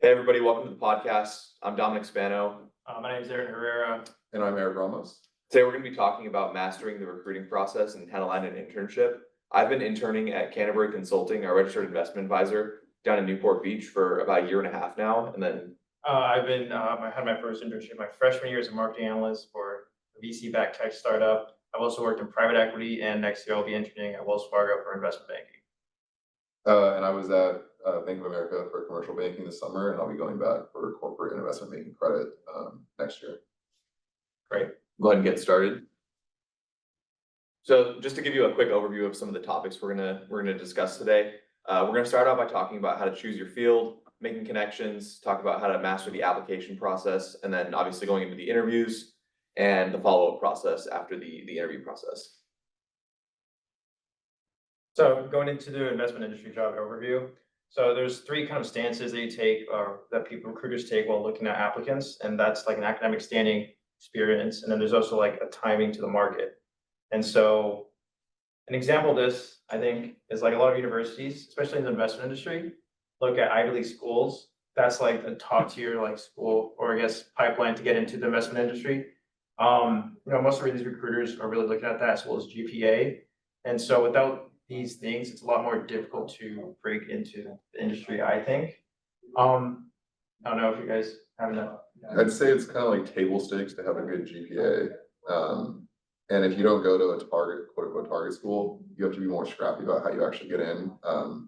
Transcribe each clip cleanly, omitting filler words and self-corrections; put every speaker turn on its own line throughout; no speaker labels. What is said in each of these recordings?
Hey everybody, welcome to the podcast. I'm Dominic Spano.
My name is Aaron Herrera.
And I'm Eric Ramos.
Today we're going to be talking about mastering the recruiting process and how to land an internship. I've been interning at Canterbury Consulting, our registered investment advisor, down in Newport Beach for about a year and a half now. And then
I had my first internship my freshman year as a marketing analyst for a VC-backed tech startup. I've also worked in private equity, and next year I'll be interning at Wells Fargo for investment banking.
And I was at Bank of America for commercial banking this summer, and I'll be going back for corporate and investment banking credit next year.
Great. Go ahead and get started. So just to give you a quick overview of some of the topics we're gonna discuss today, we're gonna start out by talking about how to choose your field, making connections, talk about how to master the application process, and then obviously going into the interviews and the follow-up process after the interview process.
So going into the investment industry job overview. So there's three kind of stances that you take, or that recruiters take while looking at applicants, and that's like an academic standing, experience, and then there's also like a timing to the market. And so an example of this, I think, is like a lot of universities, especially in the investment industry, look at Ivy League schools. That's like the top tier like school, or I guess pipeline to get into the investment industry. Most of these recruiters are really looking at that as well as GPA. And so without these things, it's a lot more difficult to break into the industry, I think. I don't know if you guys have enough.
I'd say it's kind of like table stakes to have a good GPA. And if you don't go to a target, quote unquote, target school, you have to be more scrappy about how you actually get in,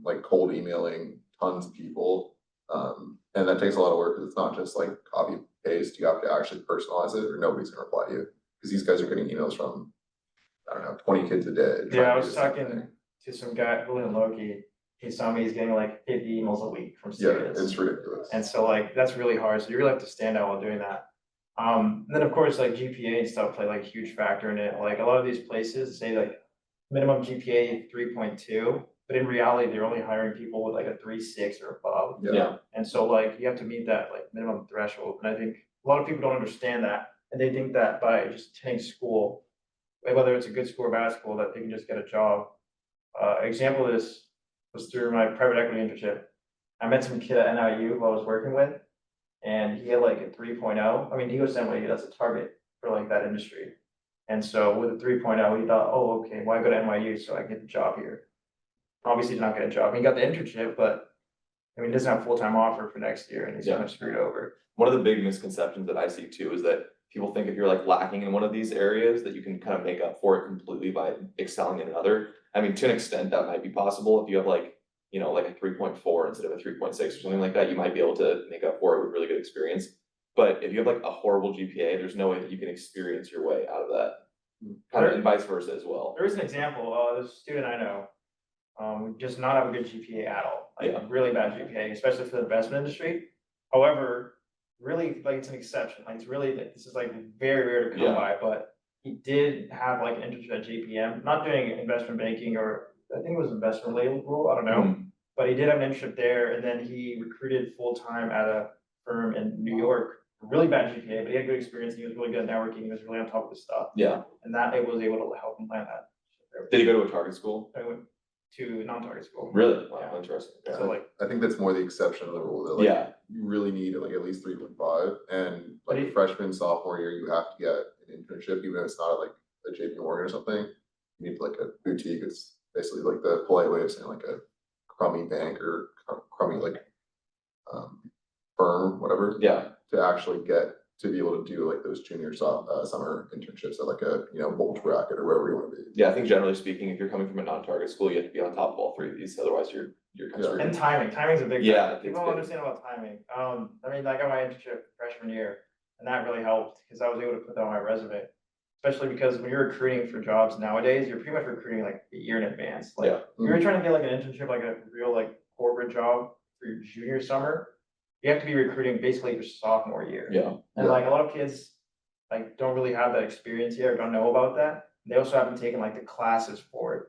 like cold emailing tons of people. And that takes a lot of work because it's not just like copy paste. You have to actually personalize it or nobody's gonna reply to you. Because these guys are getting emails from, I don't know, 20 kids a day.
Yeah, I was talking to some guy, Julian Loki. He saw me, he's getting like 50 emails a week from students.
Yeah, it's ridiculous.
And so like, that's really hard. So you really have to stand out while doing that. And then of course, like GPA and stuff play like a huge factor in it. Like a lot of these places say like minimum GPA 3.2, but in reality, they're only hiring people with like a 3.6 or above.
Yeah.
And so like, you have to meet that like minimum threshold. And I think a lot of people don't understand that. And they think that by just attending school, whether it's a good school or bad school, that they can just get a job. Example of this was through my private equity internship. I met some kid at NIU who I was working with, and he had like a 3.0. I mean, he goes to NYU, that's a target for like that industry. And so with a 3.0, he thought, oh, okay, why go to NYU so I can get the job here? Obviously, did not get a job. He got the internship, but I mean, he doesn't have a full-time offer for next year, and he's kind of screwed over.
One of the big misconceptions that I see too is that people think if you're like lacking in one of these areas that you can kind of make up for it completely by excelling in another. I mean, to an extent that might be possible. If you have like, like a 3.4 instead of a 3.6 or something like that, you might be able to make up for it with really good experience. But if you have like a horrible GPA, there's no way that you can experience your way out of that. Kind of, and vice versa as well.
There is an example, there's a student I know, does not have a good GPA at all, like really bad GPA, especially for the investment industry. However, really, like, it's an exception. Like, it's really, this is like very rare to come by, but he did have like an internship at JPM, not doing investment banking, or I think it was investment label, I don't know. But he did have an internship there, and then he recruited full-time at a firm in New York. Really bad GPA, but he had good experience. He was really good at networking. He was really on top of his stuff.
Yeah.
And that it was able to help him land that.
Did he go to a target school?
I went to non-target school.
Really? Wow, interesting.
Yeah. So like, I think that's more the exception of the rule. That like, you really need like at least 3.5, and like freshman, sophomore year, you have to get an internship, even if it's not like a JP Morgan or something. You need like a boutique. It's basically like the polite way of saying like a crummy bank or crummy like firm, whatever.
Yeah.
To actually get to be able to do like those junior summer internships at like a bulge bracket or wherever you want to be.
Yeah, I think generally speaking, if you're coming from a non-target school, you have to be on top of all three of these. Otherwise, you're kind of screwed.
And timing's a big
factor.
People don't understand about timing. I mean, I got my internship freshman year, and that really helped because I was able to put that on my resume. Especially because when you're recruiting for jobs nowadays, you're pretty much recruiting like a year in advance. Like if you're trying to get like an internship, like a real like corporate job for your junior summer, you have to be recruiting basically your sophomore year. And like a lot of kids like don't really have that experience yet or don't know about that. They also haven't taken like the classes for it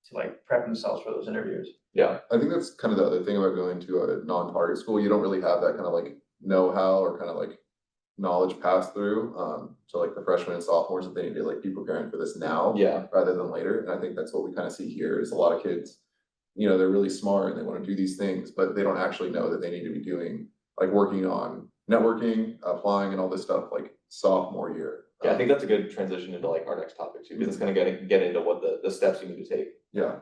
to like prep themselves for those interviews.
Yeah, I think that's kind of the other thing about going to a non-target school. You don't really have that kind of like know-how or kind of like knowledge pass through. So like the freshmen and sophomores, that they need to like be preparing for this now, rather than later. And I think that's what we kind of see here is a lot of kids, they're really smart and they want to do these things, but they don't actually know that they need to be doing like working on networking, applying and all this stuff like sophomore year.
Yeah, I think that's a good transition into like our next topic too, because it's gonna get into what the steps you need to take.
Yeah,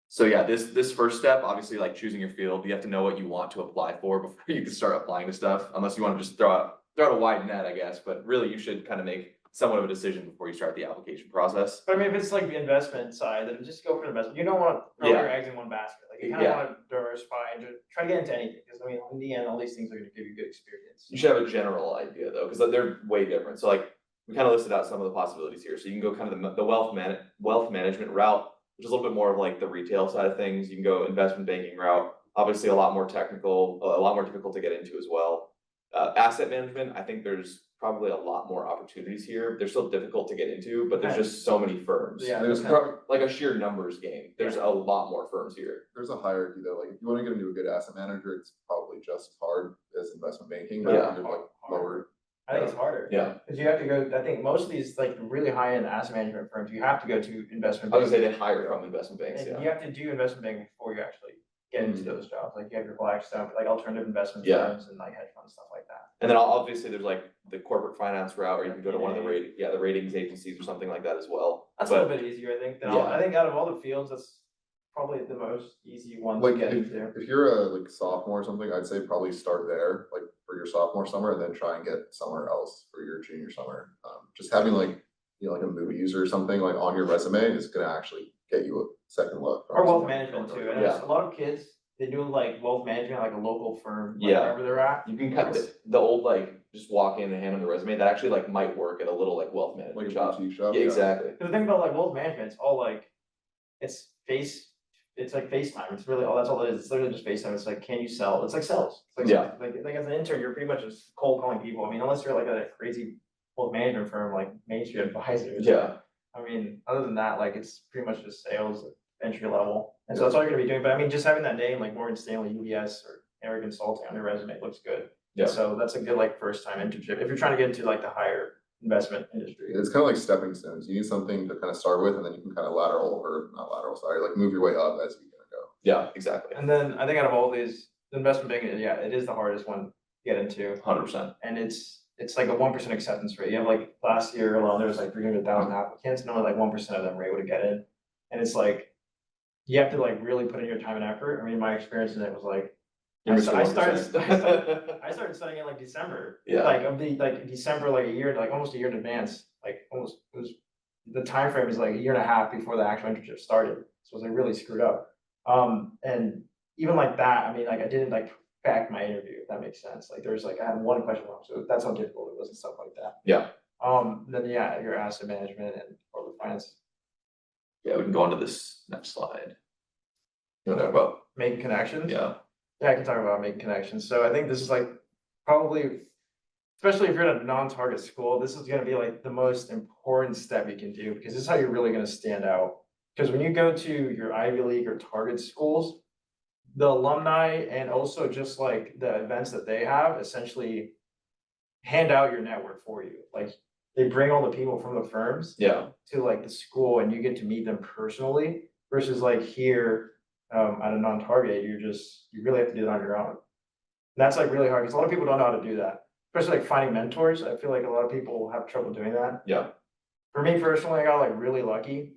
So yeah, this first step, obviously like choosing your field, you have to know what you want to apply for before you can start applying to stuff, unless you want to just throw out a wide net, I guess, but really you should kind of make somewhat of a decision before you start the application process.
But I mean, if it's like the investment side, then just go for the investment. You don't want to throw your eggs in one basket. Like you kind of
Yeah.
want to diversify and just try to get into anything. Because I mean, in the end, all these things are going to give you good experience.
You should have a general idea though, because they're way different. So like, we kind of listed out some of the possibilities here. So you can go kind of the wealth management route, which is a little bit more of like the retail side of things. You can go investment banking route, obviously a lot more technical, a lot more difficult to get into as well. Asset management, I think there's probably a lot more opportunities here. They're still difficult to get into, but there's just so many firms.
Yeah,
there's
Like a sheer numbers game. There's a lot more firms here.
there's a hierarchy though, like if you wanna get into a good asset manager, it's probably just as hard as investment banking, but
Yeah.
you're like lower.
I think it's harder.
Yeah,
Because you have to go, I think most of these like really high-end asset management firms, you have to go to investment
I was gonna
banking.
say they hire from investment banks,
And
yeah.
you have to do investment banking before you actually get into those jobs. Like you have your Blackstone, like alternative investment
Yeah.
firms and like hedge funds, stuff like that.
And then obviously there's like the corporate finance route, or you can go to one of the ratings agencies or something like that as well.
That's a
But
little bit easier, I think.
Yeah.
I think out of all the fields, that's probably the most easy one to
Like
get into.
if you're a like sophomore or something, I'd say probably start there, like for your sophomore summer, and then try and get somewhere else for your junior summer. Just having like, you know, like a movie user or something like on your resume is gonna actually get you a second look.
Or wealth management too. And there's
Yeah.
a lot of kids, they do like wealth management, like a local firm, like
Yeah.
wherever they're at.
you can cut the old like, just walk in and hand them the resume, that actually like might work at a little like wealth
Like
management
a
shop.
boutique shop.
Yeah, exactly.
Cause the thing about like wealth management, it's all like, it's like FaceTime. It's really, that's all it is. It's literally just FaceTime. It's like, can you sell? It's like sales. It's like,
Yeah.
like as an intern, you're pretty much just cold calling people. I mean, unless you're like a crazy wealth management firm, like Main Street Advisors.
Yeah,
I mean, other than that, like it's pretty much just sales entry level. And so that's all you're gonna be doing. But I mean, just having that name like Morgan Stanley, UBS or Area Consulting on your resume looks good.
Yeah.
So that's a good like first time internship if you're trying to get into like the higher investment industry.
It's kind of like stepping stones. You need something to kind of start with, and then you can kind of like move your way up as you go.
yeah, exactly,
And then I think out of all these, the investment banking, yeah, it is the hardest one to get into.
100%.
And it's like a 1% acceptance rate. You have like last year alone, there was like 300,000 applicants, and only like 1% of them were able to get in. And it's like, you have to like really put in your time and effort. I mean, my experience in it was like,
You're Mr.
I started
1%.
I started studying in like December.
Yeah.
Like of the like December, like a year, like almost a year in advance. Like almost it was the time frame is like a year and a half before the actual internship started. So it was like really screwed up. And even like that, I mean, like I didn't like back my interview, if that makes sense. Like there's like I had one question wrong, so that's how difficult it was and stuff like that.
Yeah.
Then yeah, your asset management and corporate finance.
Yeah, we can go on to this next slide. You wanna talk about,
Making connections.
yeah,
Yeah, I can talk about making connections. So I think this is like probably, especially if you're in a non-target school, this is gonna be like the most important step you can do because this is how you're really gonna stand out. Because when you go to your Ivy League or target schools, the alumni and also just like the events that they have essentially hand out your network for you. Like they bring all the people from the firms
yeah,
to like the school and you get to meet them personally versus like here at a non-target, you really have to do it on your own. And that's like really hard because a lot of people don't know how to do that, especially like finding mentors. I feel like a lot of people have trouble doing that.
yeah,
For me personally, I got like really lucky.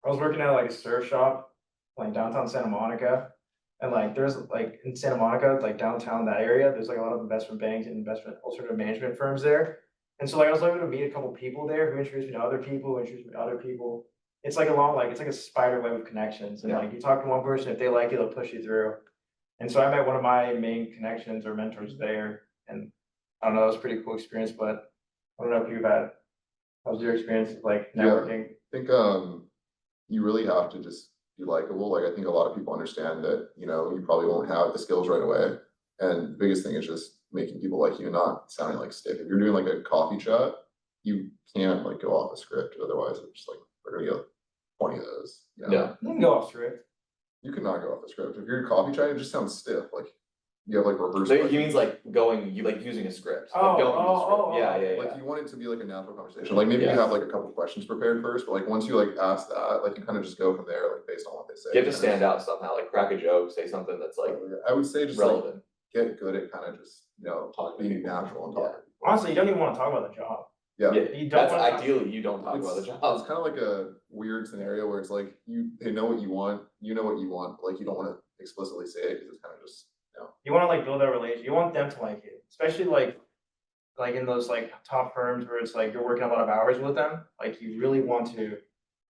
I was working at like a surf shop, like downtown Santa Monica. And like there's like in Santa Monica, like downtown that area, there's like a lot of investment banks and investment alternative management firms there. And so like I was able to meet a couple people there who introduced me to other people, who introduced me to other people. It's like it's like a spider web of connections. And
Yeah.
like you talk to one person, if they like you, they'll push you through. And so I met one of my main connections or mentors there. And I don't know, it was a pretty cool experience, but I don't know if you've had, how was your experience with like
Yeah.
networking?
I think you really have to just be likable. Like I think a lot of people understand that, you know, you probably won't have the skills right away. And the biggest thing is just making people like you and not sounding like stiff. If you're doing like a coffee chat, you can't like go off a script. Otherwise it's just like we're gonna get 20 of those. You know?
yeah,
You can go off script.
You cannot go off the script. If you're coffee chat, it just sounds stiff. Like you have like reverse.
So he
questions.
means like you like using a script,
Oh,
like don't use a
oh,
script, yeah, yeah,
Like
yeah.
you want it to be like a natural conversation, like maybe you
Yeah.
have like a couple questions prepared first, but like once you like ask that, like you kind of just go from there, like based on what they say.
You have to
Kinda
stand
just-
out somehow, like crack a joke, say something that's like
I would say just like
relevant.
get good at kind of just,
Talking to
being
people.
natural and
Yeah.
talking. to people.
Honestly, you don't even wanna talk about the job.
Yeah.
You don't
That's
wanna talk-
ideally, you don't talk about the
It's
job.
kind of like a weird scenario where it's like they know what you want, you know what you want, but like you don't want to explicitly say it because it's kind of just,
You wanna like build that relationship, you want them to like you, especially like in those like top firms where it's like you're working a lot of hours with them, like you really want to.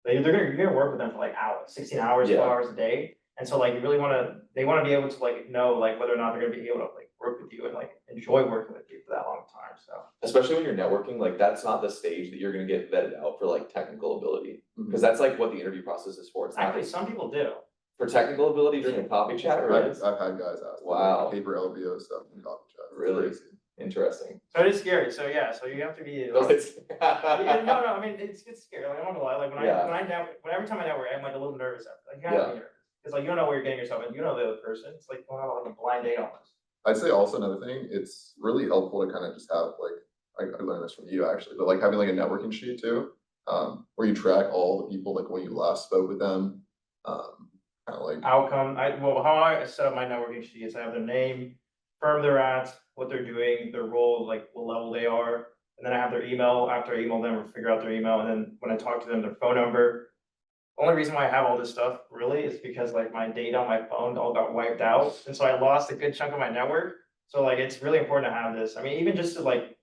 You're gonna work with them for like hours, 16 hours,
Yeah.
12 hours a day. And so like you really they wanna be able to like know like whether or not they're gonna be able to like work with you and like enjoy working with you for that long time, so.
Especially when you're networking, like that's not the stage that you're gonna get vetted out for like technical ability. Cause that's like what the interview process is for. It's not
Actually, some people do.
for technical ability for a coffee chat, or
I've had guys ask. me, like,
Wow.
paper LBO stuff in coffee chat. It's
Really?
crazy.
interesting.
So it is scary, so yeah, so you have to be.
No, it's-
Yeah, no, I mean, it's scary, like, I'm not gonna lie, like,
Yeah.
every time I network, I'm like a little nervous after, like, you have to be nervous. Cause like, you don't know what you're getting yourself in, you know the other person, it's like, going on like a blind date almost.
I'd say also another thing, it's really helpful to kind of just have like, I learned this from you actually, but like having like a networking sheet too. Where you track all the people, like when you last spoke with them, kind of like.
Outcome, well, how I set up my networking sheet is I have their name, firm they're at, what they're doing, their role, like what level they are. And then I have their email, after I email them or figure out their email, and then when I talk to them, their phone number. Only reason why I have all this stuff really is because like my data on my phone all got wiped out, and so I lost a good chunk of my network. So like, it's really important to have this, I mean, even just to like,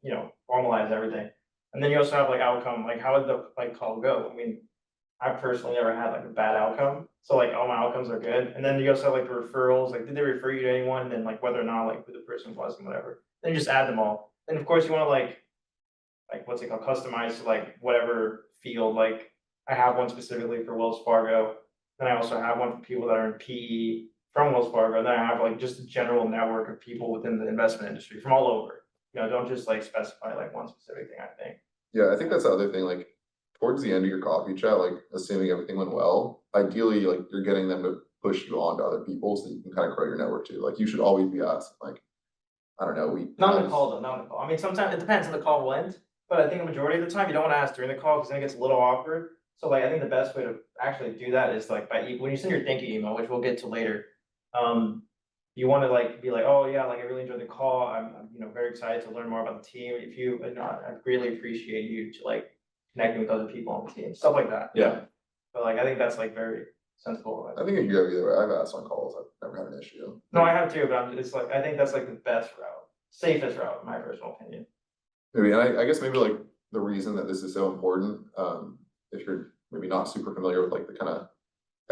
formalize everything. And then you also have like outcome, like how did the like call go, I mean. I personally never had like a bad outcome, so like all my outcomes are good, and then you also have like the referrals, like did they refer you to anyone, and then like whether or not like who the person was and whatever, then you just add them all. Then of course you wanna like what's it called, customize to like whatever field, like I have one specifically for Wells Fargo. Then I also have one for people that are in PE from Wells Fargo, and then I have like just a general network of people within the investment industry from all over. Don't just like specify like one specific thing, I think.
Yeah, I think that's the other thing, like, towards the end of your coffee chat, like, assuming everything went well, ideally, like, you're getting them to push you on to other people so you can kind of grow your network too, like, you should always be asking, like, I don't know,
Not on the call though, not on the call. I mean, sometimes it depends on the call went, but I think the majority of the time you don't wanna ask during the call, cause then it gets a little awkward. So like, I think the best way to actually do that is like when you send your thank you email, which we'll get to later. You wanna like be like, oh yeah, like I really enjoyed the call. I'm very excited to learn more about the team. If you, I really appreciate you to like connecting with other people on the team, stuff like that.
Yeah.
But like, I think that's like very sensible.
I think if you go either way, I've asked on calls, I've never had an issue.
No, I have too, but it's like, I think that's like the best route, safest route, in my personal opinion.
Maybe, and I guess maybe like the reason that this is so important, if you're maybe not super familiar with like the kind of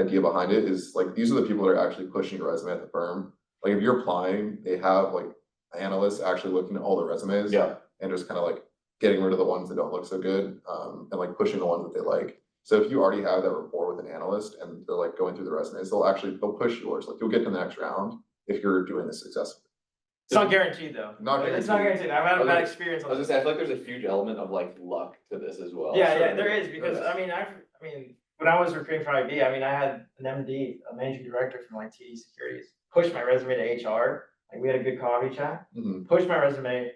idea behind it, is like these are the people that are actually pushing your resume at the firm. Like if you're applying, they have like analysts actually looking at all the resumes.
Yeah.
And just kind of like getting rid of the ones that don't look so good, and like pushing the ones that they like. So if you already have that rapport with an analyst and they're like going through the resumes, they'll push yours, like you'll get to the next round if you're doing this successfully.
It's not guaranteed though.
Not
It's not
guaranteed.
guaranteed. I've had a bad
Okay.
experience
I
on
was
this.
gonna say, I feel like there's a huge element of like luck to this as well.
Yeah,
sure.
yeah, there is, because
There
I mean, when I was recruiting for IB, I mean, I had an MD, a managing director from like TD Securities, push my resume to HR. Like we had a good coffee chat,
Mhm.
pushed my resume.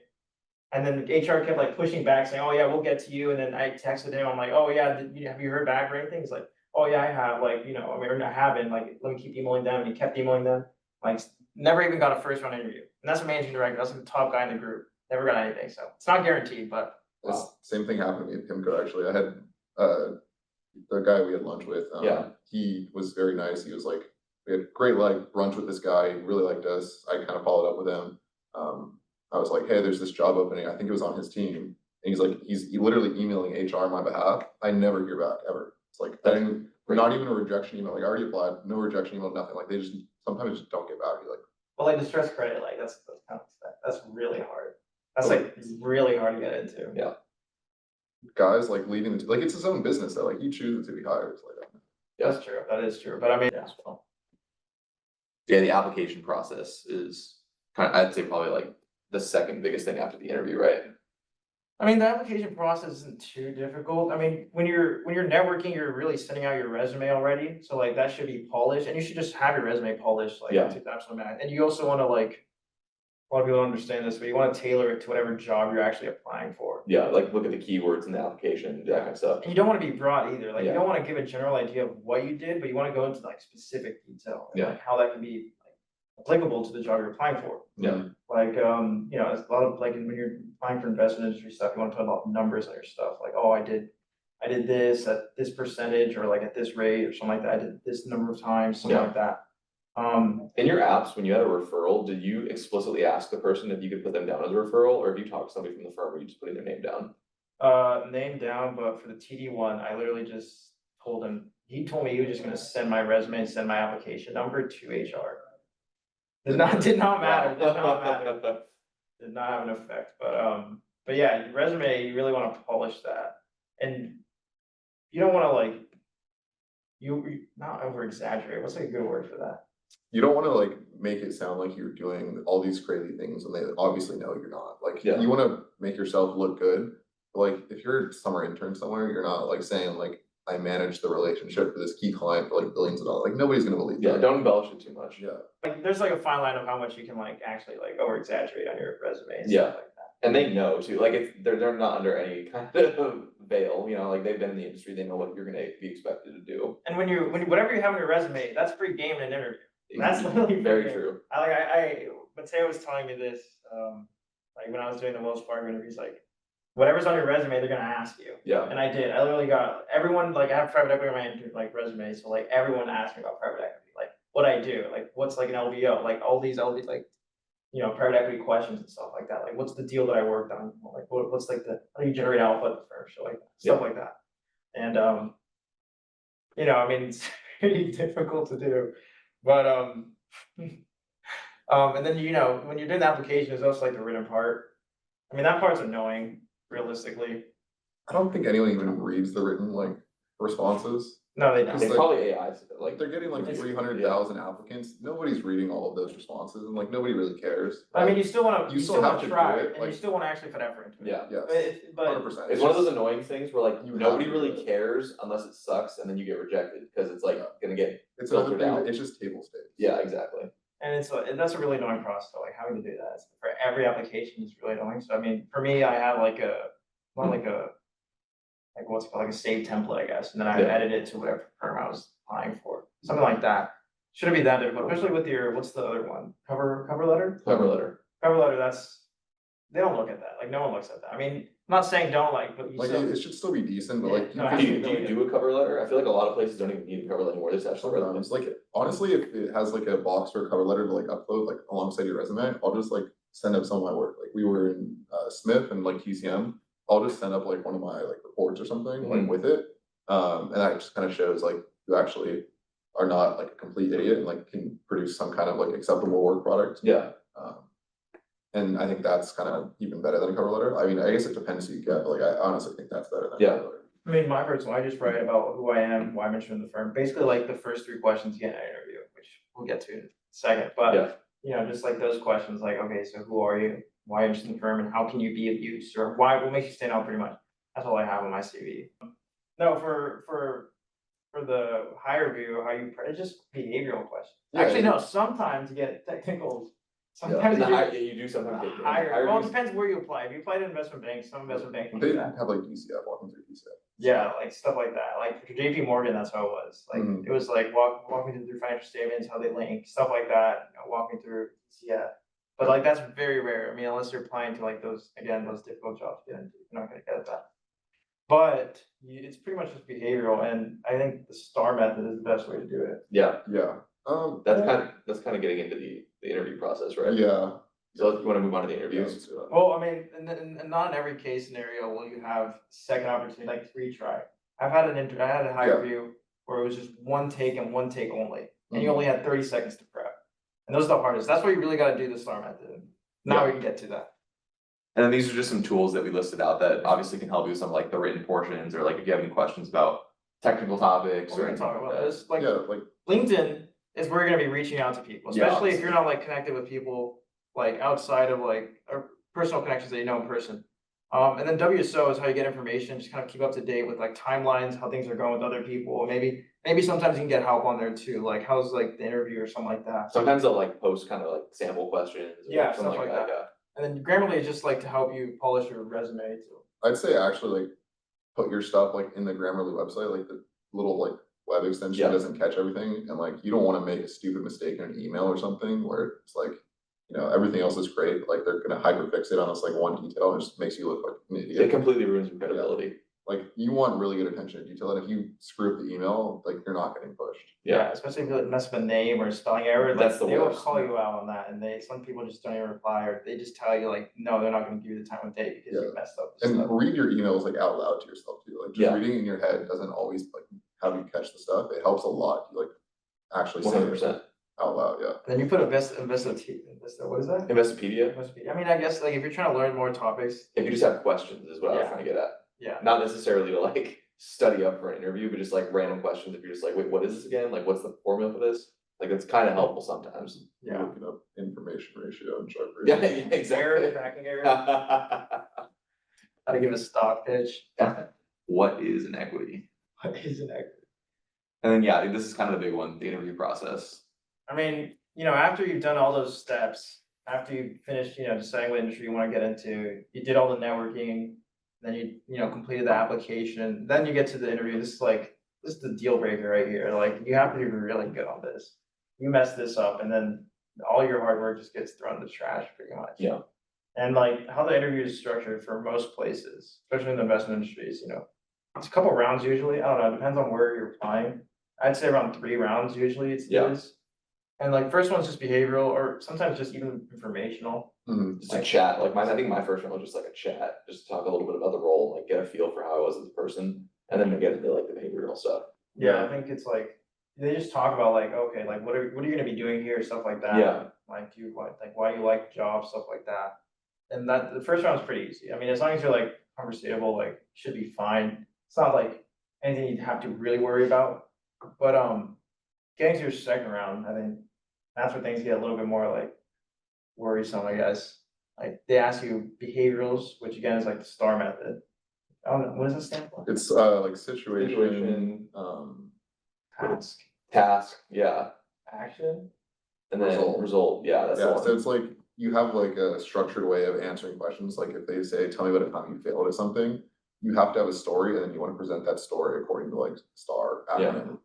And then HR kept like pushing back, saying, oh yeah, we'll get to you. And then I texted him, I'm like, oh yeah, have you heard back or anything? He's like, oh yeah, I have, like, I mean, I haven't, like, let me keep emailing them. And he kept emailing them, like, never even got a first round interview. And that's a managing director, that's the top guy in the group, never got anything. So it's not guaranteed, but.
This same thing happened to me at PIMCO, actually. I had, the guy we had lunch with,
Yeah.
he was very nice. He was like, we had great like brunch with this guy, he really liked us. I kind of followed up with him. I was like, hey, there's this job opening. I think it was on his team. And he's like, he's literally emailing HR on my behalf. I never hear back ever. It's like, not even a rejection email. Like I already applied, no rejection email, nothing. Like they just sometimes just don't get back. You're like,
Well, like the stress credit, like that's kind of, that's really hard. That's like really hard to get into.
Yeah.
guys like leaving, like it's his own business though. Like he chooses who he hires. Like,
That's true, that is true. But I mean, yeah.
Yeah, the application process is kind of, I'd say probably like the second biggest thing after the interview, right?
I mean, the application process isn't too difficult. I mean, when you're networking, you're really sending out your resume already. So like that should be polished, and you should just have your resume polished, like
Yeah.
to the absolute max. And you also want to like, a lot of people don't understand this, but you wanna tailor it to whatever job you're actually applying for.
Yeah, like look at the keywords in the application, that kind of stuff.
And you don't wanna be broad either, like, you
Yeah.
don't wanna give a general idea of what you did, but you wanna go into like specific detail, and
Yeah.
like how that can be like applicable to the job you're applying for.
Yeah.
Like, you know, it's a lot of like when you're applying for investment industry stuff, you wanna talk about numbers on your stuff, like, oh, I did this at this percentage, or like at this rate, or something like that, I did this number of times, something
Yeah.
like that.
In your apps, when you had a referral, did you explicitly ask the person if you could put them down as a referral, or if you talked to somebody from the firm, were you just putting their name down?
Name down, but for the TD one, I literally just told him, he told me he was just gonna send my resume and send my application number to HR. Did not matter, did not matter, did not have an effect, but yeah, your resume, you really wanna polish that. And you don't wanna like, not over exaggerate, what's a good word for that?
You don't wanna like make it sound like you're doing all these crazy things and they obviously know you're not, like,
Yeah.
you wanna make yourself look good. But, like, if you're a summer intern somewhere, you're not like saying like, I managed the relationship for this key client for like billions of dollars, like, nobody's gonna believe
Yeah,
that.
don't embellish it too much.
Yeah,
Like, there's like a fine line of how much you can like actually like over exaggerate on your resume and
Yeah.
stuff like that.
And they know too, like if they're not under any kind of veil, you know, like they've been in the industry, they know what you're gonna be expected to do.
And whatever you have on your resume, that's free game in an interview. That's literally
Very
free game.
true.
Mateo was telling me this, like when I was doing the Wells Fargo interviews, like whatever's on your resume, they're gonna ask you.
Yeah,
And I did. I literally got everyone, like I have private equity on my like resume, so like everyone asked me about private equity, like what I do, like what's like an LBO, like all these like, you know, private equity questions and stuff like that. Like what's the deal that I worked on? Like what's like how do you generate alpha at the firm? So like stuff like that. And you know, I mean, it's pretty difficult to do, but and then you know, when you're doing the application, there's also like the written part. I mean, that part's annoying, realistically.
I don't think anyone even reads the written like responses.
No, they
Because
it's
don't.
like-
probably AI,
Like,
like,
they're getting like
It's-
300,000 applicants, nobody's reading all of those responses and like, nobody really cares.
I mean, you still wanna,
You
you
still
still
have
wanna
to do
try,
it,
and you
like-
still wanna actually put effort into it.
yeah.
Yes,
But
100%.
It's one of those annoying things where like
You have
nobody
to
really
do it.
cares unless it sucks and then you get rejected, because it's like
Yeah.
gonna get,
It's another
filtered
thing,
out.
that it's just table stakes.
yeah, exactly.
And it's and that's a really annoying process, though, like having to do that for every application is really annoying. So I mean, for me, I have like more like what's it called, like a saved template, I guess, and then I
Yeah.
edit it to whatever firm I was applying for, something like that. Shouldn't be that difficult, especially with your, what's the other one, cover letter?
Cover letter.
Cover letter, they don't look at that, like no one looks at that. I mean, I'm not saying don't like, but you
Like,
still.
it should still be decent, but
Yeah,
like,
no,
you
it
can-
has to
Do
be
you, do
really
you
good.
do a cover letter? I feel like a lot of places don't even need a cover letter anymore, they just actually
sometimes, like, honestly, if it has like a box for a cover letter to like upload like alongside your resume, I'll just like send up some of my work. Like, we were in Smith and like TCM, I'll just send up like one of my like reports or something like
Mhm.
with it. And that just kind of shows like you actually are not like a complete idiot and like can produce some kind of like acceptable work product.
Yeah,
And I think that's kind of even better than a cover letter. I mean, I guess it depends who you get, but like, I honestly think that's better than a
Yeah.
cover letter.
I mean, my personal, I just write about who I am, why I'm interested in the firm, basically like the first three questions you get in an interview, which we'll get to in a second,
Yeah.
but. You know, just like those questions, like, okay, so who are you, why are you interested in the firm, and how can you be of use, or what makes you stand out, pretty much, that's all I have on my CV. No, for the higher view, how you, it's just behavioral questions.
Yeah,
Actually,
yeah.
no, sometimes you get technicals,
yeah,
sometimes
in the
you
high,
do.
yeah, you do something.
Higher, well, it depends where you apply, if you apply to investment banks, some investment banks can
They
do that.
have like DCF, walking through DCF.
Yeah, like stuff like that, like for JP Morgan, that's how it was, like,
Mhm.
it was like walk me through financial statements, how they link, stuff like that, you know, walk me through, yeah. But like, that's very rare, I mean, unless you're applying to like those, again, those difficult jobs to get into, you're not gonna get that. But it's pretty much just behavioral, and I think the STAR method is the best way to do it.
Yeah,
Yeah,
that's kind of getting into the interview process, right?
yeah.
So you wanna move on to the
Yeah,
interviews?
let's do that.
Well, I mean, and not in every case scenario will you have second opportunity, like retry. I had a high
Yeah.
review where it was just one take and one take only, and you
Mhm.
only had 30 seconds to prep. And those are the hardest, that's why you really gotta do the STAR method. Now we can get to that.
And then these are just some tools that we listed out that obviously can help you with some like the written portions, or like if you have any questions about technical topics
We're
or
gonna talk
anything
about
like that.
this, like
Yeah, like,
LinkedIn is where you're gonna be reaching out to people,
Yeah,
especially if
obviously.
you're not like connected with people like outside of like, or personal connections that you know in person. And then WSO is how you get information, just kind of keep up to date with like timelines, how things are going with other people. Maybe sometimes you can get help on there too, like how's like the interview or something like that.
Sometimes they'll like post kind of like sample questions or
Yeah,
something
stuff
like
like
that, yeah.
And then Grammarly is just like to help you polish your resume too.
I'd say actually like put your stuff like in the Grammarly website, like the little like web extension
Yeah.
doesn't catch everything, and like you don't want to make a stupid mistake in an email or something where it's like, you know, everything else is great, but like they're gonna hyperfixate on this like one detail and it just makes you look like an
It
idiot.
completely ruins your credibility.
Like you want really good attention to detail, and if you screw up the email, like you're not getting pushed.
Yeah,
Especially if you like mess up a name or a spelling error, like
That's the
they will
worst.
call you out on that, and some people just don't even reply, or they just tell you like, no, they're not gonna give you the time of day because you messed up this
And
stuff.
read your emails like out loud to yourself too. Like just
Yeah.
reading in your head doesn't always like have you catch the stuff. It helps a lot. You like actually say it
100%.
out loud. Yeah.
Then you put what is that?
Investopedia,
I mean, I guess like if you're trying to learn more topics,
if you just have questions is what I was
Yeah.
trying to get at.
yeah.
Not necessarily to like study up for an interview, but just like random questions. If you're just like, wait, what is this again? Like, what's the formula for this? Like, it's kind of helpful sometimes.
Yeah.
Looking up information ratio and chart
Yeah,
ratio.
Error,
exactly.
tracking error, how to give a stock pitch.
What is an equity?
What is an equity?
And then, yeah, this is kind of the big one, the interview process.
I mean, after you've done all those steps, after you finish, deciding what industry you want to get into, you did all the networking, then you completed the application, then you get to the interview. This is the deal breaker right here. Like you have to be really good on this. You mess this up, and then all your hard work just gets thrown in the trash pretty much.
Yeah.
And like how the interview is structured for most places, especially in the investment industries, it's a couple rounds usually. I don't know, it depends on where you're applying. I'd say around 3 rounds usually it is. And like first one's just behavioral or sometimes just even informational.
Just a chat, like I think my first one was just like a chat, just to talk a little bit about the role, like get a feel for how I was as a person, and then to get into like the behavioral stuff.
Yeah, I think it's like, they just talk about like, okay, like what are you gonna be doing here, stuff like that.
Yeah.
Like why do you like the job, stuff like that. And that the first round's pretty easy. I mean, as long as you're like conversational, like should be fine. It's not like anything you'd have to really worry about. But getting to your second round, I think that's where things get a little bit more like worrisome, I guess. Like they ask you behaviorals, which again is like the STAR method. I don't know, what does it stand for?
It's like
Situation,
Task,
yeah,
action.
and then result, yeah, that's the
yeah,
one.
so it's like you have like a structured way of answering questions. Like if they say, tell me about a time you failed at something, you have to have a story and then you want to present that story according to like STAR acronym.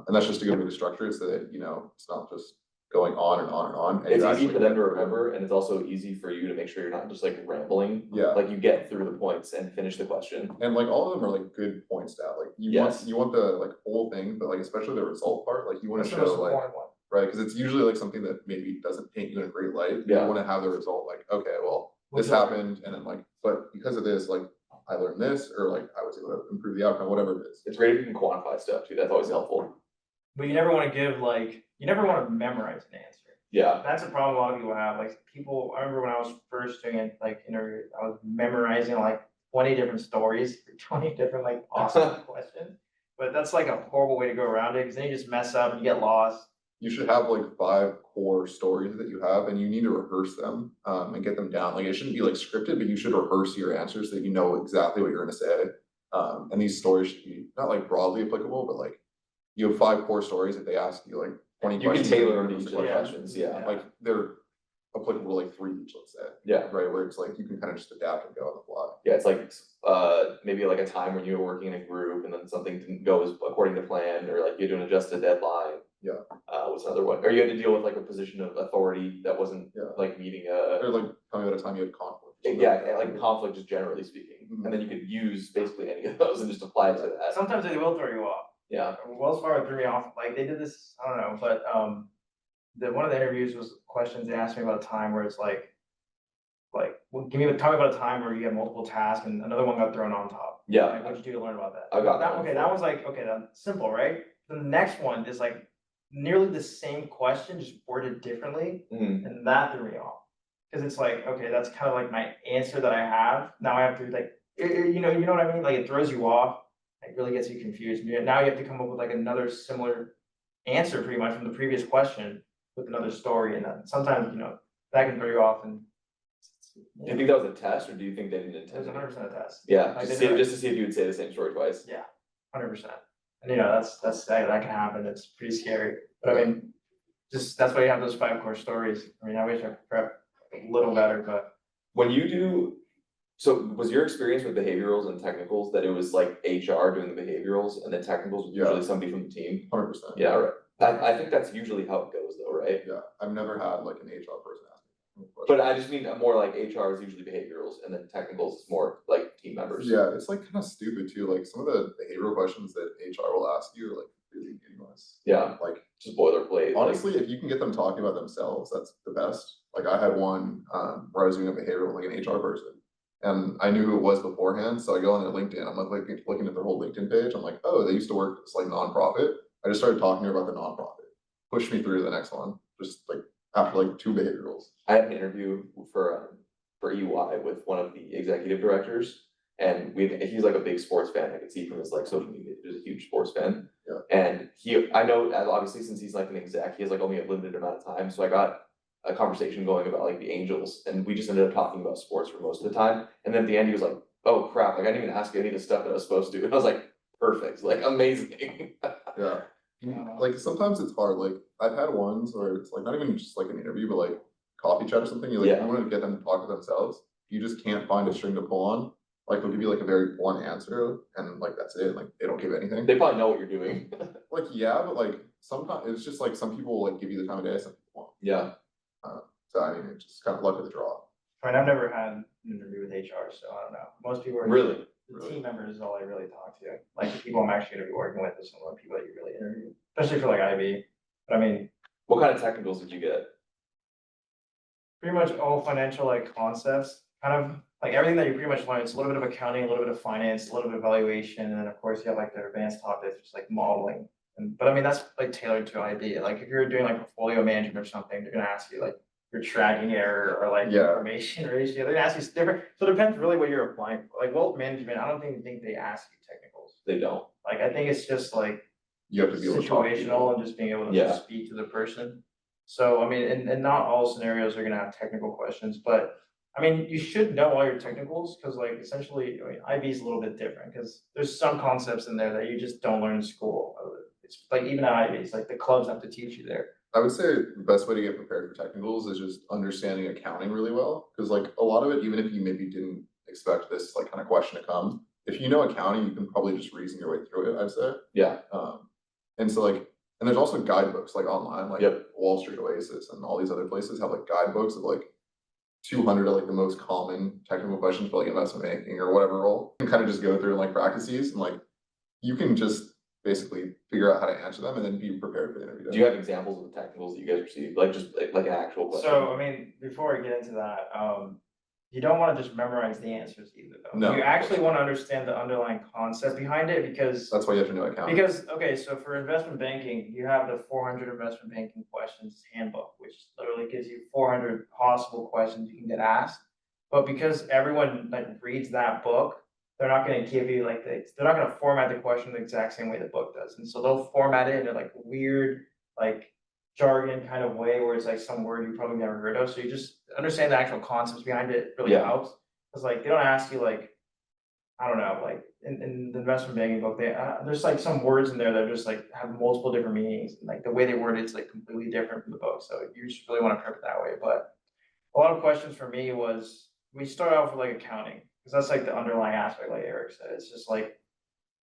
And that's just a good way to structure it so that, it's not just going on and on and on. And
It's
you
easy
actually
for them
get
to
through it.
remember, and it's also easy for you to make sure you're not just like rambling.
Yeah.
Like you get through the points and finish the question.
And like all of them are like good points to have. Like you want the like whole thing, but like especially the result part, like you want to
That's the most
show like,
important one.
right? Because it's usually like something that maybe doesn't paint you in a great light.
Yeah.
You want to have the result like, okay, well, this
What's
happened, and then like, but because of this, like I learned this, or like I was able to improve the outcome, whatever it is.
It's great if you can quantify stuff too, that's always helpful.
But you never want to you never want to memorize an answer.
Yeah,
That's a problem a lot of people have. Like I remember when I was first doing it, like interview, I was memorizing like 20 different stories for 20 different like possible questions. But that's like a horrible way to go around it because then you just mess up and you get lost.
You should have like 5 core stories that you have, and you need to rehearse them and get them down. Like it shouldn't be like scripted, but you should rehearse your answers so that you know exactly what you're going to say. And these stories should be not like broadly applicable, but like you have 5 core stories that they ask you like 20
you can
questions.
tailor them to each of the
Yeah.
questions, yeah.
Like they're applicable to like 3 each, let's say.
Yeah.
Right, where it's like you can kind of just adapt and go on the fly.
Yeah, it's like maybe like a time when you were working in a group and then something didn't go as according to plan, or like you had to adjust a deadline.
Yeah.
What's another one? Or you had to deal with like a position of authority that wasn't like meeting
Or like tell me about a time you had conflict.
like conflict just generally speaking. And then you could use basically any of those and just apply it to that.
Sometimes they will throw you off.
Yeah.
Wells Fargo threw me off. Like they did this, I don't know, but one of the interviews was questions they asked me about a time where it's like, well, tell me about a time where you had multiple tasks and another one got thrown on top.
Yeah.
Like, what'd you do to learn about that?
I got that.
Okay, that was like, okay, that's simple, right? The next one is like nearly the same question, just worded differently, and that threw me off. Cause it's like, okay, that's kind of like my answer that I have. Now I have to like, you know what I mean? Like it throws you off. It really gets you confused. Now you have to come up with like another similar answer pretty much from the previous question with another story. And then sometimes, that can throw you off, and
Do you think that was a test, or do you think they didn't
It was
intend it?
100% a test.
Yeah,
Like,
just
they
see,
did it-
just to see if you would say the same story twice.
100%. And that can happen. It's pretty scary. But I mean, just that's why you have those 5 core stories. I mean, I wish I prepped a little better, but
When you do, so was your experience with behaviorals and technicals that it was like HR doing the behaviorals and the technicals was usually somebody from the team?
100%.
Yeah, right. I think that's usually how it goes though, right?
Yeah, I've never had like an HR person ask me a question.
But I just mean more like HR is usually behaviorals and then technicals is more like team members.
Yeah, it's like kind of stupid too, like some of the behavioral questions that HR will ask you are like really meaningless.
Yeah,
Like,
just boilerplate. like-
honestly, if you can get them talking about themselves, that's the best. Like I had one, where I was doing a behavioral, like an HR person. And I knew who it was beforehand, so I go on their LinkedIn, I'm like looking at their whole LinkedIn page, I'm like, oh, they used to work at this like nonprofit. I just started talking to her about the nonprofit, pushed me through to the next one, just like after like 2 behaviorals.
I had an interview for EY with one of the executive directors. And he's like a big sports fan. I could see from his like social media, he's a huge sports fan.
Yeah.
And I know obviously since he's like an exec, he has like only a limited amount of time. So I got a conversation going about like the Angels, and we just ended up talking about sports for most of the time. And then at the end, he was like, "Oh crap! Like I didn't even ask you any of the stuff that I was supposed to." And I was like, "Perfect! Like amazing."
Yeah. Like sometimes it's hard, like I've had ones where it's like not even just like an interview, but like coffee chat or something, you
Yeah.
want to get them to talk to themselves, you just can't find a string to pull on. Like they'll give you like a very blunt answer and like that's it, like they don't give anything.
They probably know what you're doing.
Like, yeah, but like sometimes it's just like some people like give you the time of day, some people won't.
Yeah.
So I mean, it's just kind of luck of the draw.
I mean, I've never had an interview with HR, so I don't know. Most people are
Really.
the team members is all I really talk to. Like the people I'm actually gonna be working with is some of the people that you really interview, especially for like IB. But I mean,
What kind of technicals did you get?
pretty much all financial like concepts, kind of like everything that you pretty much learn. It's a little bit of accounting, a little bit of finance, a little bit of valuation, and then of course you have like the advanced topics, just like modeling. But I mean, that's like tailored to IB. Like if you're doing like portfolio management or something, they're gonna ask you like your tracking error or like
Yeah.
information ratio. They're gonna ask you different. So it depends really what you're applying for. Like wealth management, I don't think they ask you technicals.
They don't.
Like I think it's just like
You have to be able to talk to people.
situational and just being able to
Yeah.
just speak to the person. So I mean, and not all scenarios are gonna have technical questions, but I mean, you should know all your technicals, because like essentially, I mean, IB is a little bit different, because there's some concepts in there that you just don't learn in school. It's like even at IB, it's like the clubs have to teach you there.
I would say the best way to get prepared for technicals is just understanding accounting really well, because like a lot of it, even if you maybe didn't expect this like kind of question to come, if you know accounting, you can probably just reason your way through it, I'd say.
Yeah.
And so like, and there's also guidebooks like online, like
Yep.
Wall Street Oasis and all these other places have like guidebooks of like 200 of like the most common technical questions for like investment banking or whatever role. You can kind of just go through and like practice these, and like you can just basically figure out how to answer them and then be prepared for the interview.
Do you have examples of the technicals that you guys received? Like just like an actual question?
So I mean, before I get into that, you don't wanna just memorize the answers either though.
No,
You
of
actually
course
wanna understand the underlying concept behind it, because
That's why you have to know accounting.
Because, okay, so for investment banking, you have the 400 investment banking questions handbook, which literally gives you 400 possible questions you can get asked. But because everyone like reads that book, they're not gonna give you like, they're not gonna format the question the exact same way the book does. And so they'll format it in a like weird, like jargon kind of way where it's like some word you probably never heard of. So you just understand the actual concepts behind it really
Yeah.
helps. Cause like, they don't ask you like, I don't know, like in the investment banking book, there's like some words in there that just like have multiple different meanings, and like the way they word it's like completely different from the book. So you just really want to prep it that way. But a lot of questions for me was, we start off with like accounting, because that's like the underlying aspect, like Eric said. It's just like,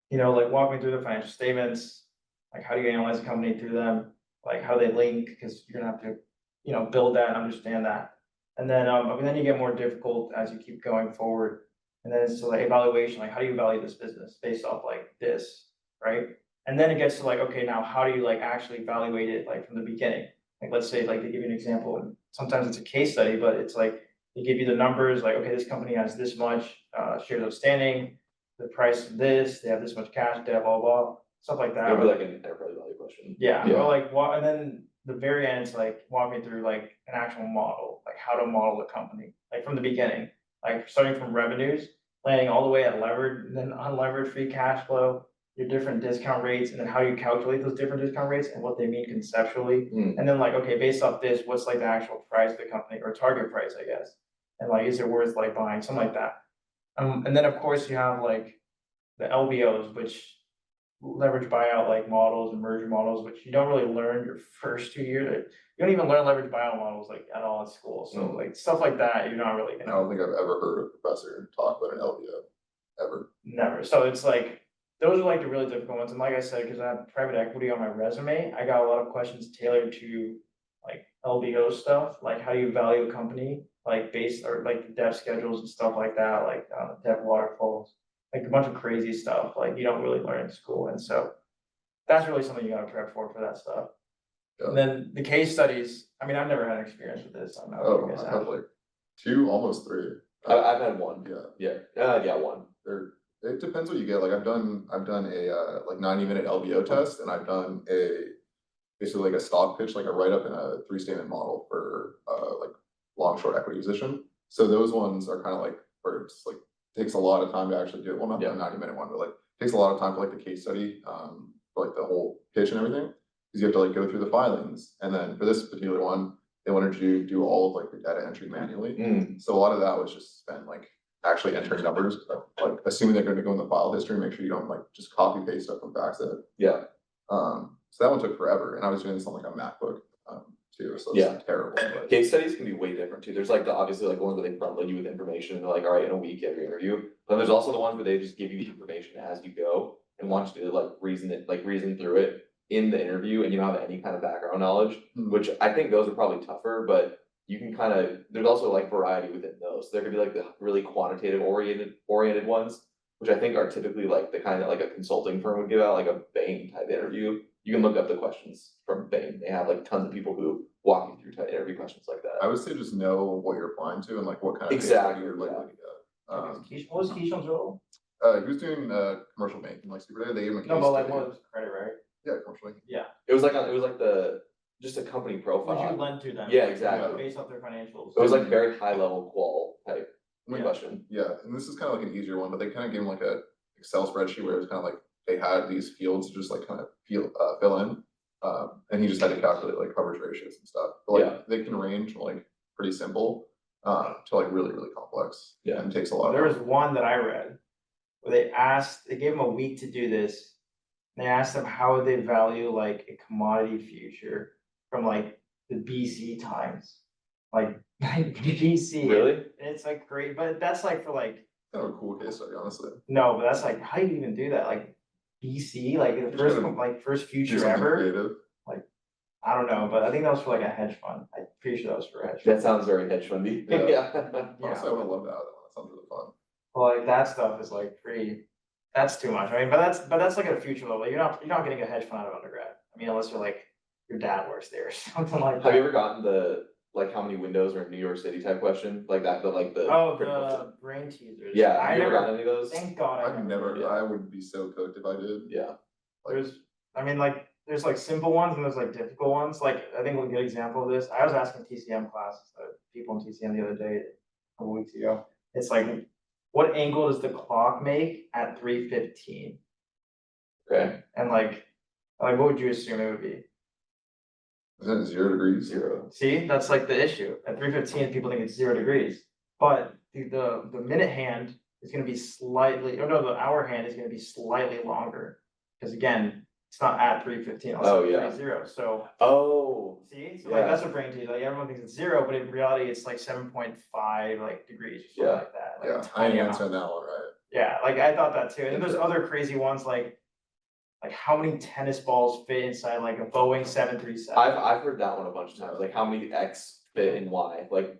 like walk me through the financial statements, like how do you analyze a company through them, like how they link, because you're gonna have to, build that and understand that. And then you get more difficult as you keep going forward. And then it's like evaluation, like how do you value this business based off like this, right? And then it gets to like, okay, now how do you like actually evaluate it like from the beginning? Like, let's say like they give you an example, and sometimes it's a case study, but it's like they give you the numbers, like, okay, this company has this much shares outstanding, the price of this, they have this much cash, they have blah, blah, stuff like that.
It'll be like an enterprise value question.
Yeah,
Yeah.
or like what, and then the very end, it's like walk me through like an actual model, like how to model the company, like from the beginning, like starting from revenues, landing all the way at levered, and then unlevered free cash flow, your different discount rates, and then how you calculate those different discount rates and what they mean conceptually.
Mm.
And then like, okay, based off this, what's like the actual price of the company or target price, I guess. And like, is it worth like buying, something like that. And then of course you have like the LBOs, which leverage buyout like models and merger models, which you don't really learn your first 2 years. You don't even learn leverage buyout models like at all in school. So like stuff like that, you're not really
I
gonna,
don't think I've ever heard a professor talk about an LBO, ever.
never. So it's like, those are like the really difficult ones. And like I said, because I have private equity on my resume, I got a lot of questions tailored to like LBO stuff, like how do you value a company, like based or like the debt schedules and stuff like that, like debt waterfalls, like a bunch of crazy stuff, like you don't really learn in school. And so that's really something you gotta prep for that stuff. And
Yeah.
then the case studies, I mean, I've never had experience with this. I don't know if
Oh,
you guys
I have
have.
like 2, almost 3.
I've had one,
Yeah,
yeah, one.
it depends what you get, like I've done a like 90-minute LBO test, and I've done basically like a stock pitch, like a write-up in a 3-statement model for like long short equity position. So those ones are kind of like, where it's like, takes a lot of time to actually do it, well, not the
Yeah.
90-minute one, but like, takes a lot of time for like the case study, for like the whole pitch and everything. Cause you have to like go through the filings, and then for this particular one, they wanted you to do all of like the data entry manually.
Mm,
So a lot of that was just spent like actually entering numbers, like assuming they're gonna go in the file history, make sure you don't like just copy paste stuff from FactSet.
yeah,
So that one took forever, and I was doing this on like a MacBook, too, so
Yeah.
it's terrible, but
case studies can be way different too. There's like the, obviously like ones where they front load you with information and they're like, all right, in a week you have your interview. But then there's also the ones where they just give you the information as you go and want you to like reason through it in the interview, and you don't have any kind of background knowledge,
Hmm.
which I think those are probably tougher, but you can kind of, there's also like variety within those. There could be like the really quantitative oriented ones, which I think are typically like the kind that like a consulting firm would give out, like a Bain type interview. You can look up the questions from Bain. They have like tons of people who walk you through type interview questions like
I
that.
would say just know what you're applying to and like what kind of.
Exactly,
You're likely
yeah.
to get.
What was Keyshawn's role?
He was doing commercial banking, like super day, they gave him a case
No, but like
study.
what was credit, right?
Yeah, commercial banking.
It was like just a company
Would
profile.
you lend to them?
Yeah, exactly.
Based off their financials.
It was like very high level qual type
Yeah.
question.
Yeah, and this is kind of like an easier one, but they kind of gave him like a Excel spreadsheet where it was kind of like, they had these fields to just like kind of fill in. And he just had to calculate like coverage ratios and stuff, but like,
Yeah.
they can range from like pretty simple, to like really, really complex.
Yeah.
And takes a lot of.
There was one that I read where they gave them a week to do this. They asked them how would they value like a commodity future from like the BC times, like BC.
Really?
And it's like great, but that's like for like,
Kind of a cool case study, honestly.
no, but that's like, how do you even do that? Like BC, like the first,
gotta
first
Do
future
something
ever.
creative.
I don't know, but I think that was for like a hedge fund. I'm pretty sure that was for a hedge fund.
That sounds very hedge fundy.
Yeah.
Yeah.
Honestly, I would love that, that sounds really fun.
Well, like that stuff is like pretty, that's too much. I mean, but that's like at a future level. You're not getting a hedge fund out of undergrad. I mean, unless you're like, your dad works there or something like that.
Have you ever gotten the, like, how many windows are in New York City type question? Like that,
Oh,
pretty much
the brain teasers.
Yeah,
I
have you ever
never,
gotten any of those?
thank God I
I've never,
yeah.
I would be so cooked if I did.
Yeah,
There's, I mean, like, there's like simple ones and there's like difficult ones. Like, I think a good example of this, I was asking TCM classes, people in TCM the other day, a couple weeks ago. It's like, what angle does the clock make at 3:15?
okay,
And like what would you assume it would be?
Isn't it 0 degrees?
0.
See, that's like the issue. At 3:15, people think it's 0 degrees. But the minute hand is gonna be slightly, oh no, the hour hand is gonna be slightly longer. Because again, it's not at 3:15,
Oh,
it's
yeah.
3:0. So
Oh,
see, so
Yeah.
like that's a brain tease. Like everyone thinks it's 0, but in reality it's like 7.5 like degrees or something
Yeah.
like that. Like a
Yeah, I
tiny
ain't
amount.
answering that one right.
Yeah, like I thought that too. And then there's other crazy ones like how many tennis balls fit inside like a Boeing 737?
I've heard that one a bunch of times, like how many X fit in Y, like,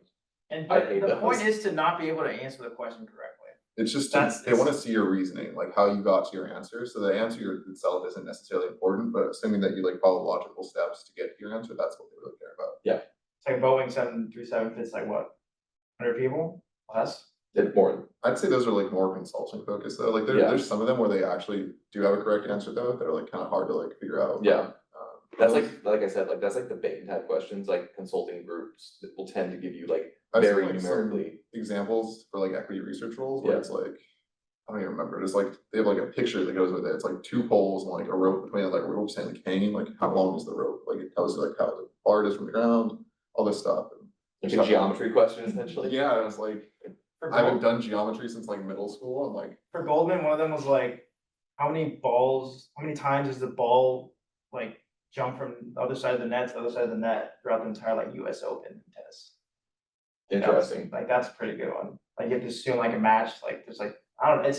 And
I
but
hate
the point
those.
is to not be able to answer the question correctly.
It's just,
That's-
they wanna see your reasoning, like how you got to your answer, so the answer itself isn't necessarily important, but assuming that you like follow logical steps to get to your answer, that's what they really care about.
It's like a Boeing 737 fits like what? 100 people? Less?
it's more,
I'd say those are like more consulting focused though, like
Yeah.
there's some of them where they actually do have a correct answer though, that are like kind of hard to like figure out.
Yeah. That's
those-
like I said, like that's like the Bain type questions, like consulting groups that will tend to give you like
I've seen,
very
like, some
numerically.
examples for like equity research roles where
Yeah.
it's like, I don't even remember, it's like, they have like a picture that goes with it, it's like 2 poles and like a rope between, like ropes and like hanging, like how long is the rope, like it tells you like how far it is from the ground, all this stuff. And
It's a geometry question essentially.
Yeah, I was like,
For
I haven't
Gold-
done geometry since like middle school, I'm like,
for Goldman, one of them was like, how many times does the ball like jump from the other side of the net to the other side of the net throughout the entire like US Open tennis?
Interesting.
Like, that's a pretty good one. Like, you have to assume like a match, like, there's like, I don't know,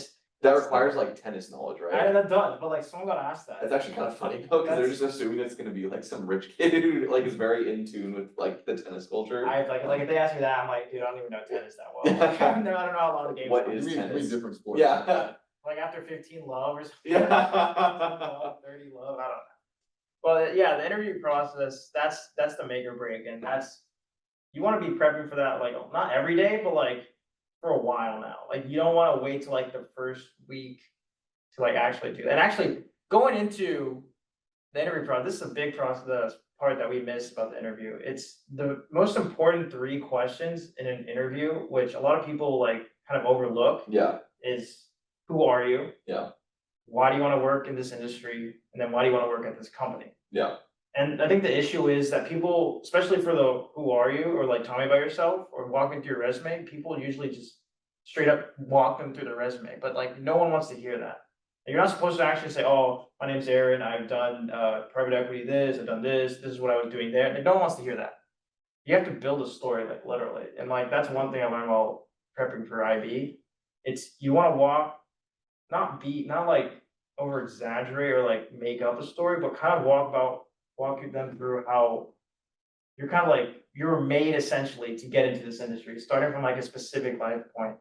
That requires like tennis knowledge,
I
right?
mean, that does, but like, someone got asked that.
That's actually kind of funny though, because they're just assuming it's gonna be like some rich kid who like is very in tune with like the tennis culture.
I like if they ask me that, I'm like, dude, I don't even know tennis that well. Like, I don't know how long the game's
What
are.
is
give me
tennis?
different sports.
Yeah.
Like after 15 love or something.
Yeah.
30 love, I don't know. But yeah, the interview process, that's the make or break, and you wanna be prepping for that, like, not every day, but like for a while now. Like, you don't wanna wait till like the first week to like actually do that. And actually, going into the interview process, this is a big process, the part that we missed about the interview. It's the most important 3 questions in an interview, which a lot of people like kind of overlook,
Yeah,
is who are you?
yeah,
Why do you wanna work in this industry? And then why do you wanna work at this company?
yeah,
And I think the issue is that people, especially for the who are you, or like tell me about yourself, or walking through your resume, people usually just straight up walk them through the resume, but like no one wants to hear that. You're not supposed to actually say, oh, my name's Aaron, I've done private equity this, I've done this is what I was doing there. And no one wants to hear that. You have to build a story, like literally. And like that's one thing I learned while prepping for IB. It's you want to not like over exaggerate or like make up a story, but kind of walk them through how you're kind of like you were made essentially to get into this industry, starting from like a specific life point.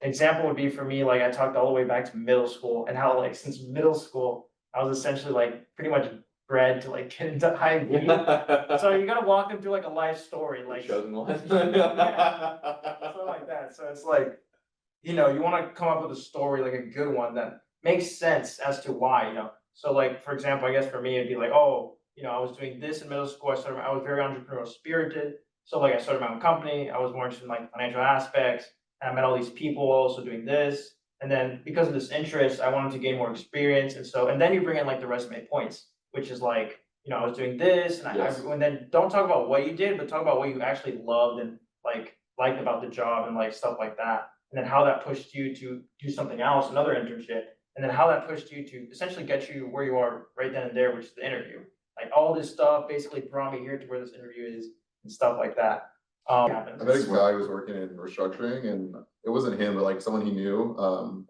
Example would be for me, like I talked all the way back to middle school and how like since middle school, I was essentially like pretty much bred to like get into IB. So you gotta walk them through like a life story,
the
like
chosen one.
something like that. So it's like, you wanna come up with a story, like a good one that makes sense as to why, So like, for example, I guess for me, it'd be like, oh, I was doing this in middle school. I was very entrepreneurial spirited. So like I started my own company. I was more interested in like financial aspects. And I met all these people also doing this. And then because of this interest, I wanted to gain more experience. And then you bring in like the resume points, which is like, I was doing this and
Yes.
and then don't talk about what you did, but talk about what you actually loved and like liked about the job and like stuff like that. And then how that pushed you to do something else, another internship. And then how that pushed you to essentially get you where you are right then and there, which is the interview. Like all this stuff basically brought me here to where this interview is and stuff like that.
I met a guy who was working in restructuring, and it wasn't him, but like someone he knew,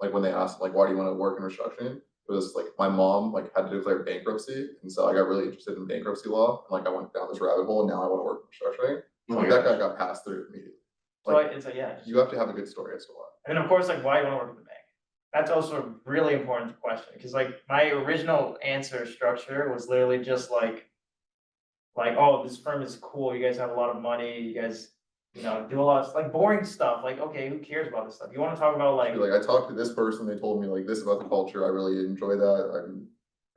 like when they asked like, why do you want to work in restructuring? It was like my mom like had to declare bankruptcy, and so I got really interested in bankruptcy law, and like I went down this rabbit hole, and now I want to work in restructuring.
Oh
So
my
that
gosh.
guy got passed through immediately.
So like, it's like, yeah.
You have to have a good story as to why.
And then of course, like why you wanna work at the bank? That's also a really important question, because like my original answer structure was literally just like, oh, this firm is cool, you guys have a lot of money, you guys, do a lot of like boring stuff, like, okay, who cares about this stuff? You wanna talk about like,
Like I talked to this person, they told me like this about the culture, I really enjoy that,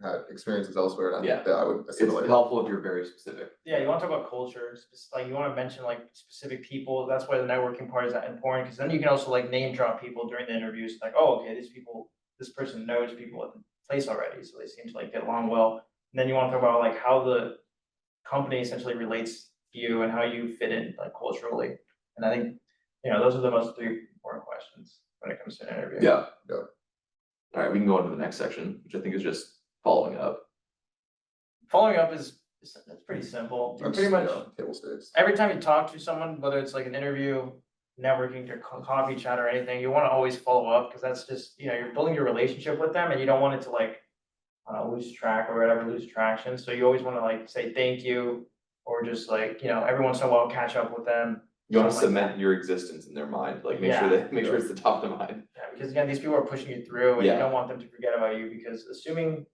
I had experiences elsewhere, and I think that I would
It's
assimilate.
helpful if you're very specific.
yeah, you wanna talk about culture, like you wanna mention like specific people, that's why the networking part is that important, because then you can also like name drop people during the interviews, like, oh, okay, this person knows people at the place already, so they seem to like get along well. And then you wanna talk about like how the company essentially relates to you and how you fit in like culturally. And I think, those are the most 3 important questions when it comes to an interview.
Yeah.
Yeah.
All right, we can go on to the next section, which I think is just following up.
Following up it's pretty simple. You pretty much
Table stakes.
every time you talk to someone, whether it's like an interview, networking, or coffee chat or anything, you want to always follow up, because that's just, you're building your relationship with them and you don't want it to like lose track or whatever, lose traction. So you always want to like say thank you, or just like, every once in a while catch up with them.
You want to
Something like
cement your existence in their mind, like make sure it's the top of mind.
Yeah, because again, these people are pushing you through and you
Yeah.
don't want them to forget about you, because assuming,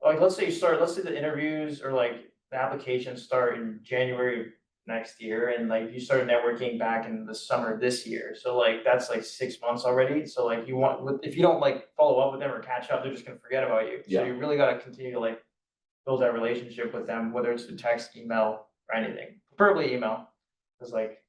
like, let's say the interviews or like the applications start in January of next year, and like you started networking back in the summer of this year. So like that's like 6 months already. So like if you don't like follow up with them or catch up, they're just gonna forget about you. So
Yeah.
you really gotta continue to like build that relationship with them, whether it's through text, email, or anything. Preferably email, because like,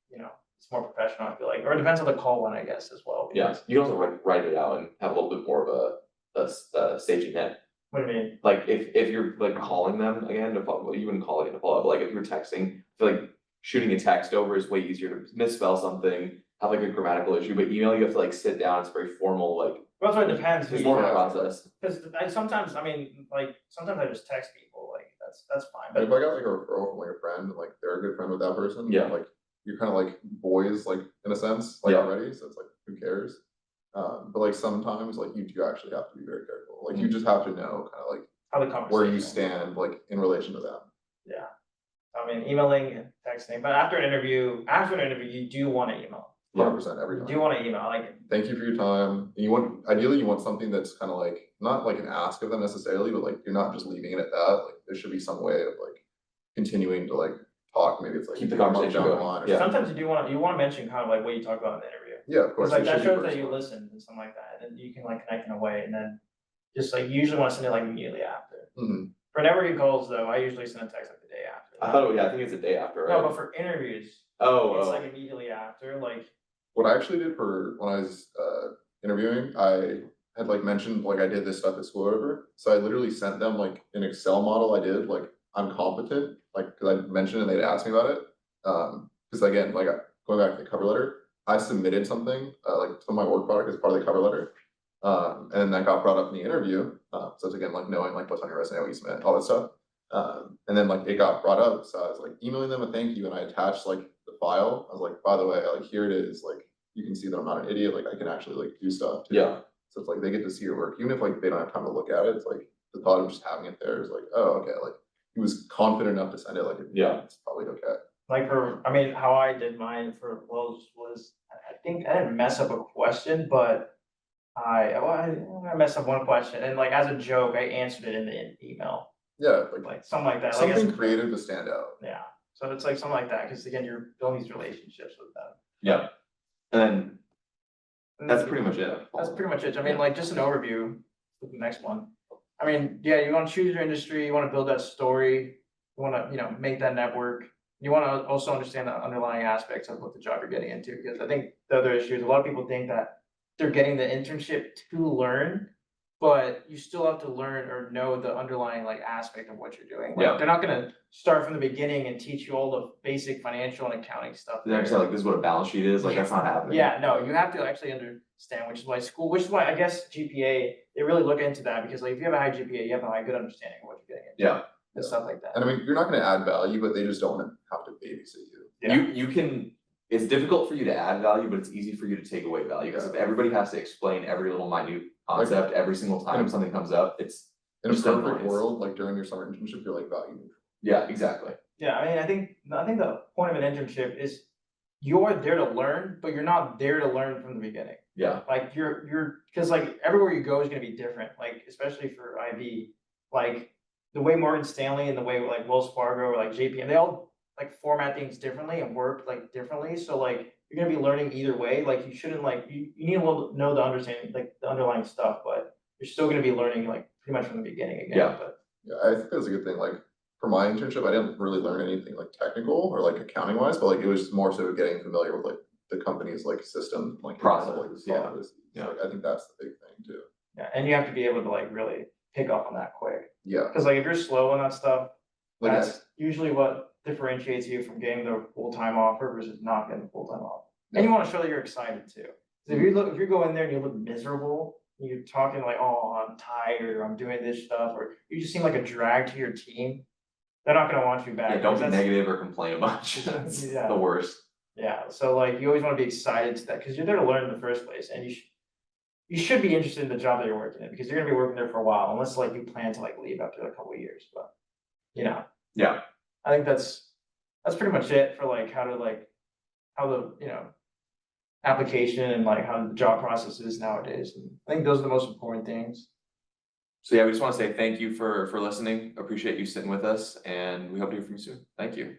it's more professional, I feel like, or it depends on the call one, I guess, as well.
Yeah, you can also write it out and have a little bit more of a safety net.
What do you mean?
Like if you're like calling them again to follow, you wouldn't call it to follow up, but like if you're texting, I feel like shooting a text over is way easier to misspell something, have like a grammatical issue, but email, you have to like sit down, it's very formal, like,
That's what it depends.
there's more of a
Yeah.
process.
Cause sometimes, I mean, like, sometimes I just text people, like, that's fine,
But
but
if I got like a referral from like a friend, and like they're a good friend with that person,
Yeah.
like you're kind of like boys, like in a sense, like
Yeah.
already, so it's like, who cares? But like sometimes, like you do actually have to be very careful, like
Mm.
you just have to know kind of like
how the conversation.
where you stand, like in relation to them.
Yeah. I mean, emailing and texting, but after an interview, you do wanna email.
100% every
You
time.
do wanna email, like,
Thank you for your time. And you want, ideally, you want something that's kind of like, not like an ask of them necessarily, but like, you're not just leaving it at that, like, there should be some way of like continuing to like talk, maybe it's like.
Keep the
a month
conversation
down the
going.
line or
Yeah.
something.
sometimes you wanna mention kind of like what you talked about in the interview.
Yeah, of course.
Cause like
it
that
should be
shows that you
personal.
listened and something like that, and you can like connect in a way, and then just like, you usually wanna send it like immediately after.
Mhm.
For networking calls though, I usually send a text like the day after.
I thought, yeah, I think it's the day after, right?
No, but for interviews, it's
Oh,
like immediately after, like,
What I actually did for when I was interviewing, I had like mentioned like I did this stuff at school or whatever. So I literally sent them like an Excel model I did, like I'm competent, like because I mentioned and they'd asked me about it. Because again, like going back to the cover letter, I submitted something like to my work product as part of the cover letter. And then that got brought up in the interview. So it's again like knowing like what's on your resume, what you submit, all that stuff. And then like it got brought up, so I was like emailing them a thank you, and I attached like the file. I was like, by the way, like here it is, like you can see that I'm not an idiot, like I can actually like do stuff too.
Yeah.
So it's like they get to see your work, even if like they don't have time to look at it. It's like the thought of just having it there is like, oh, okay, like he was confident enough to send it, like
Yeah.
it's probably okay.
like I mean, how I did mine for Wells was, I think I didn't mess up a question, but I messed up one question, and like as a joke, I answered it in the email,
Yeah,
like something like that, like,
something creative to stand out.
yeah. So it's like something like that, cause again, you're building these relationships with them.
Yeah. And then
And
that's pretty much it.
That's pretty much it. I mean,
Yeah.
like, just an overview, with the next one. I mean, yeah, you wanna choose your industry, you wanna build that story, you wanna, make that network. You wanna also understand the underlying aspects of what the job you're getting into, because I think the other issue is a lot of people think that they're getting the internship to learn, but you still have to learn or know the underlying like aspect of what you're doing. Like,
Yeah.
they're not gonna start from the beginning and teach you all the basic financial and accounting stuff.
They're actually like, this is what a balance sheet is, like, that's not happening.
Yeah, no, you have to actually understand, which is why I guess GPA, they really look into that, because like if you have a high GPA, you have a high good understanding of what you're getting into.
Yeah.
And stuff like that.
And I mean, you're not gonna add value, but they just don't wanna have to babysit you.
Yeah.
You can, it's difficult for you to add value, but it's easy for you to take away value, because if everybody has to explain every little minute concept every single time something comes up, it's.
In a
Just
perfect
annoyance.
world, like during your summer internship, you're like value neutral.
Yeah, exactly.
Yeah, I mean, I think the point of an internship is you're there to learn, but you're not there to learn from the beginning.
Yeah,
Like cause like everywhere you go is gonna be different, like especially for IB, like the way Morgan Stanley and the way like Wells Fargo or like JPM, they all like format things differently and work like differently, so like you're gonna be learning either way, like you shouldn't like, you need to know the understanding, like the underlying stuff, but you're still gonna be learning like pretty much from the beginning again,
Yeah.
but.
Yeah, I think that's a good thing, like, for my internship, I didn't really learn anything like technical or like accounting wise, but like it was more so getting familiar with like the company's like system, like.
Processes, yeah.
processes.
Yeah.
Like, I think that's the big thing too.
Yeah, and you have to be able to like really pick up on that quick,
Yeah,
cause like if you're slow on that stuff,
like,
that's usually what differentiates you from getting the full-time offer versus not getting the full-time offer. And you wanna show that you're excited too. 'Cause if you go in there and you look miserable, you're talking like, oh, I'm tired, or I'm doing this stuff, or you just seem like a drag to your team, they're not gonna want you back.
yeah, don't
because
be
that's-
negative or complain a bunch, that's
Yeah.
the worst.
Yeah, so like you always wanna be excited to that, cause you're there to learn in the first place, and you should be interested in the job that you're working in, because you're gonna be working there for a while, unless like you plan to like leave after a couple of years, but.
Yeah.
I think that's pretty much it for like how the, application and like how the job process is nowadays, and I think those are the most important things.
So yeah, we just wanna say thank you for listening, appreciate you sitting with us, and we hope to hear from you soon, thank you.